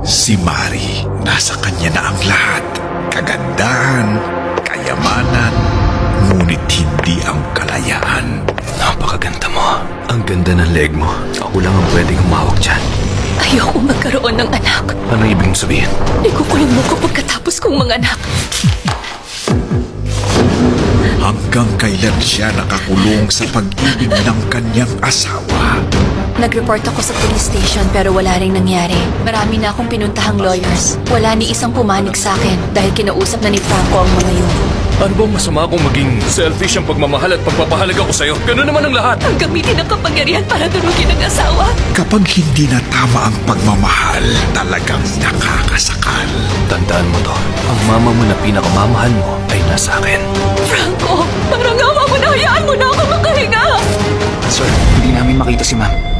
Si Mari, nasa kanya na ang lahat. Kagandahan, kayamanan, ngunit hindi ang kalayaan. Napakaganda mo. Ang ganda ng leg mo. Ako lang ang pwedeng humawak dyan. Ayoko magkaroon ng anak. Ano ibig mong sabihin? Ikukulong mo ko pagkatapos kong mga anak. Hanggang kailan siya nakakulong sa pag-ibig ng kanyang asawa? Nag-report ako sa police station pero wala ring nangyari. Marami na akong pinuntahang lawyers. Wala ni isang pumanig sa akin dahil kinausap na ni Franco ang mga yun. Ano bang masama kung maging selfish ang pagmamahal at pagpapahalaga ko sa'yo? Ganun naman ang lahat. Ang gamitin ng kapangyarihan para durugin ang asawa. Kapag hindi na tama ang pagmamahal, talagang nakakasakal. Tandaan mo to. Ang mama mo na pinakamamahal mo ay nasa akin. Franco, parang awa mo na, hayaan mo na ako makahinga. Sir, hindi namin makita si ma'am.